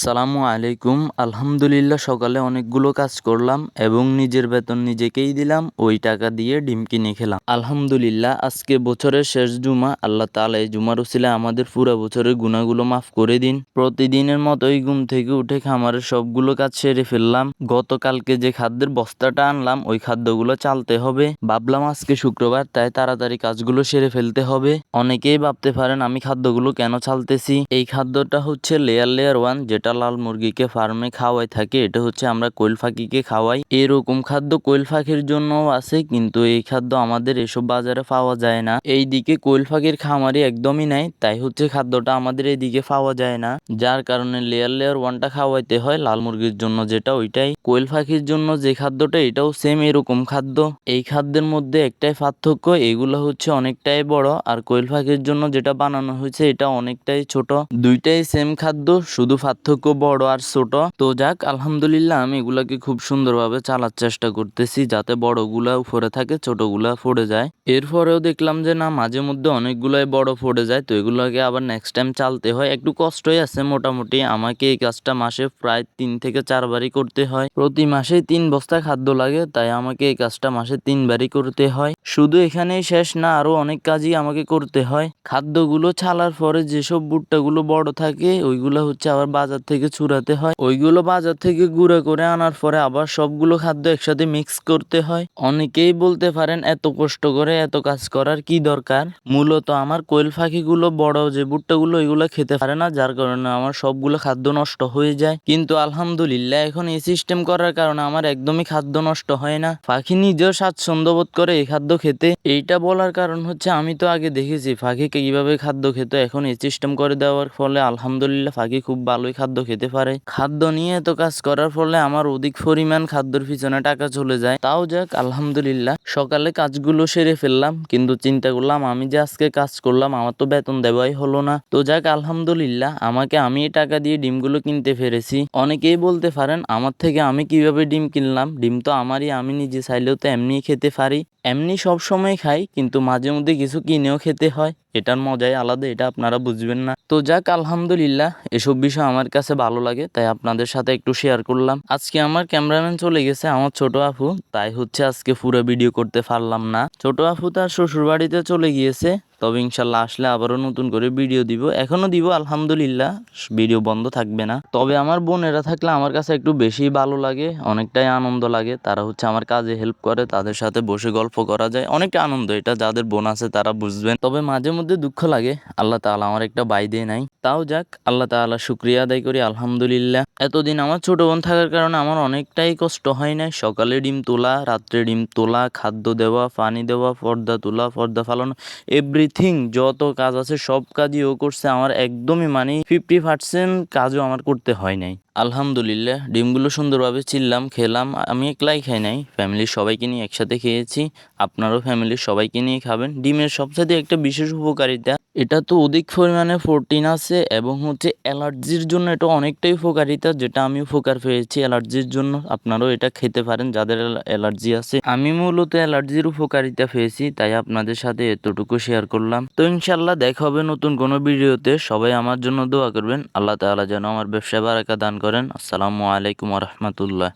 আসসালামু আলাইকুম। আলহামদুলিল্লাহ সকালে অনেকগুলো কাজ করলাম এবং নিজের বেতন নিজেকেই দিলাম। ওই টাকা দিয়ে ডিম কিনে খেলাম। আলহামদুলিল্লাহ আজকে বছরের শেষ জুমা। আল্লাহ তাআলা এই জুমার উসিলায় আমাদের পুরো বছরের গুনাহগুলো মাফ করে দিন। প্রতিদিনের মতোই ঘুম থেকে উঠে খামারের সবগুলো কাজ সেরে ফেললাম। গতকালকে যে খাদ্যের বস্তাটা আনলাম ওই খাদ্যগুলো চালতে হবে। ভাবলাম আজকে শুক্রবার, তাই তাড়াতাড়ি কাজগুলো সেরে ফেলতে হবে। অনেকেই ভাবতে পারেন আমি খাদ্যগুলো কেন চালতেছি। এই খাদ্যটা হচ্ছে লেয়ার 1, যেটা লাল মুরগিকে ফার্মে খাওয়াই থাকে। এটা হচ্ছে আমরা কোয়েল পাখিকে খাওয়াই। এরকম খাদ্য কোয়েল পাখির জন্যও আছে, কিন্তু এই খাদ্য আমাদের এসব বাজারে পাওয়া যায় না। এইদিকে কোয়েল পাখির খামারি একদমই নাই, তাই হচ্ছে খাদ্যটা আমাদের এইদিকে পাওয়া যায় না। যার কারণে লেয়ার 1টা খাওয়াইতে হয় লাল মুরগির জন্য, যেটা ওইটাই। কোয়েল পাখির জন্য যে খাদ্যটা এটাও সেম এরকম খাদ্য। এই খাদ্যের মধ্যে একটাই পার্থক্য, এগুলো হচ্ছে অনেকটাই বড়, আর কোয়েল পাখির জন্য যেটা বানানো হয়েছে এটা অনেকটাই ছোট। দুইটাই সেম খাদ্য, শুধু পার্থক্য বড় আর ছোট। তো যাক, আলহামদুলিল্লাহ আমি এগুলাকে খুব সুন্দরভাবে চালার চেষ্টা করতেছি, যাতে বড়গুলা উপরে থাকে ছোটগুলা পড়ে যায়। এরপরেও দেখলাম যে না, মাঝে মধ্যে অনেকগুলাই বড় পড়ে যায়, তো এগুলোকে আবার নেক্সট টাইম চালতে হয়। একটু কষ্টই আছে মোটামুটি। আমাকে এই কাজটা মাসে প্রায় 3 থেকে 4 বারই করতে হয়। প্রতি মাসে 3 বস্তা খাদ্য লাগে, তাই আমাকে এই কাজটা মাসে 3 বারই করতে হয়। শুধু এখানেই শেষ না, আরো অনেক কাজই আমাকে করতে হয়। খাদ্যগুলো ছালার পরে যেসব ভুট্টাগুলো বড় থাকে ওইগুলো হচ্ছে আবার বাজার থেকে চুরাতে হয়। ওইগুলো বাজার থেকে গুঁড়া করে আনার পরে আবার সবগুলো খাদ্য একসাথে মিক্স করতে হয়। অনেকেই বলতে পারেন এত কষ্ট করে এত কাজ করার কি দরকার। মূলত আমার কোয়েল পাখিগুলো বড় যে ভুট্টাগুলো ওইগুলো খেতে পারে না, যার কারণে আমার সবগুলো খাদ্য নষ্ট হয়ে যায়। কিন্তু আলহামদুলিল্লাহ এখন এই সিস্টেম করার কারণে আমার একদমই খাদ্য নষ্ট হয় না। পাখি নিজেও স্বাচ্ছন্দ্য বোধ করে এই খাদ্য খেতে। এইটা বলার কারণ হচ্ছে আমি তো আগে দেখেছি পাখি কিভাবে খাদ্য খেত, এখন এই সিস্টেম করে দেওয়ার ফলে আলহামদুলিল্লাহ পাখি খুব ভালোই খাদ্য খেতে পারে। খাদ্য নিয়ে এত কাজ করার ফলে আমার অধিক পরিমাণ খাদ্যের পিছনে টাকা চলে যায়। তাও যাক, আলহামদুলিল্লাহ সকালে কাজগুলো সেরে ফেললাম, কিন্তু চিন্তা করলাম আমি যে আজকে কাজ করলাম আমার তো বেতন দেওয়াই হলো না। তো যাক, আলহামদুলিল্লাহ আমি এই টাকা দিয়ে ডিমগুলো কিনতে পেরেছি। অনেকেই বলতে পারেন আমার থেকে আমি কিভাবে ডিম কিনলাম। ডিম তো আমারই, আমি নিজে চাইলেও তো এমনি খেতে পারি। এমনি সব সময় খাই, কিন্তু মাঝে মধ্যে কিছু কিনেও খেতে হয়। এটার মজাই আলাদা, এটা আপনারা বুঝবেন না। তো যাক, আলহামদুলিল্লাহ এসব বিষয় আমার কাছে ভালো লাগে, তাই আপনাদের সাথে একটু শেয়ার করলাম। আজকে আমার ক্যামেরাম্যান চলে গেছে, আমার ছোট আপু, তাই হচ্ছে আজকে পুরো ভিডিও করতে পারলাম না। ছোট আপু তার শ্বশুর বাড়িতে চলে গিয়েছে, তবে ইনশাল্লাহ আসলে আবারও নতুন করে ভিডিও দিব, এখনো দিব আলহামদুলিল্লাহ, ভিডিও বন্ধ থাকবে না। তবে আমার বোনেরা থাকলে আমার কাছে একটু বেশি ভালো লাগে, অনেকটাই আনন্দ লাগে। তারা হচ্ছে আমার কাজে হেল্প করে, তাদের সাথে বসে গল্প করা যায়, অনেকটা আনন্দ। এটা যাদের বোন আছে তারা বুঝবেন। তবে মাঝে মধ্যে দুঃখ লাগে আল্লাহ তাআলা আমার একটা ভাই দেয় নাই। তাও যাক, আল্লাহ তাআলা শুকরিয়া আদায় করি আলহামদুলিল্লাহ। এতদিন আমার ছোট বোন থাকার কারণে আমার অনেকটাই কষ্ট হয় না। সকালে ডিম তোলা, রাত্রে ডিম তোলা, খাদ্য দেওয়া, পানি দেওয়া, পর্দা তোলা, পর্দা ফালানো, এভরিথিং যত কাজ আছে সব কাজই ও করছে। আমার একদমই 50% কাজও আমার করতে হয় নাই। আলহামদুলিল্লাহ ডিমগুলো সুন্দরভাবে ছিললাম, খেলাম। আমি একলাই খাই নাই, ফ্যামিলির সবাইকে নিয়ে একসাথে খেয়েছি। আপনারাও ফ্যামিলির সবাইকে নিয়ে খাবেন। ডিমের সবচেয়ে একটা বিশেষ উপকারিতা, এটা তো অধিক পরিমাণে প্রোটিন আছে এবং হচ্ছে অ্যালার্জির জন্য এটা অনেকটাই উপকারিতা, যেটা আমি উপকার পেয়েছি অ্যালার্জির জন্য। আপনারাও এটা খেতে পারেন যাদের অ্যালার্জি আছে। আমি মূলত অ্যালার্জির উপকারিতা পেয়েছি, তাই আপনাদের সাথে এতটুকু শেয়ার করলাম। তো ইনশাল্লাহ দেখা হবে নতুন কোনো ভিডিওতে। সবাই আমার জন্য দোয়া করবেন, আল্লাহ তাআলা যেন আমার ব্যবসায় বারাকা দান করেন। আসসালামু আলাইকুম ওয়া রাহমাতুল্লাহ।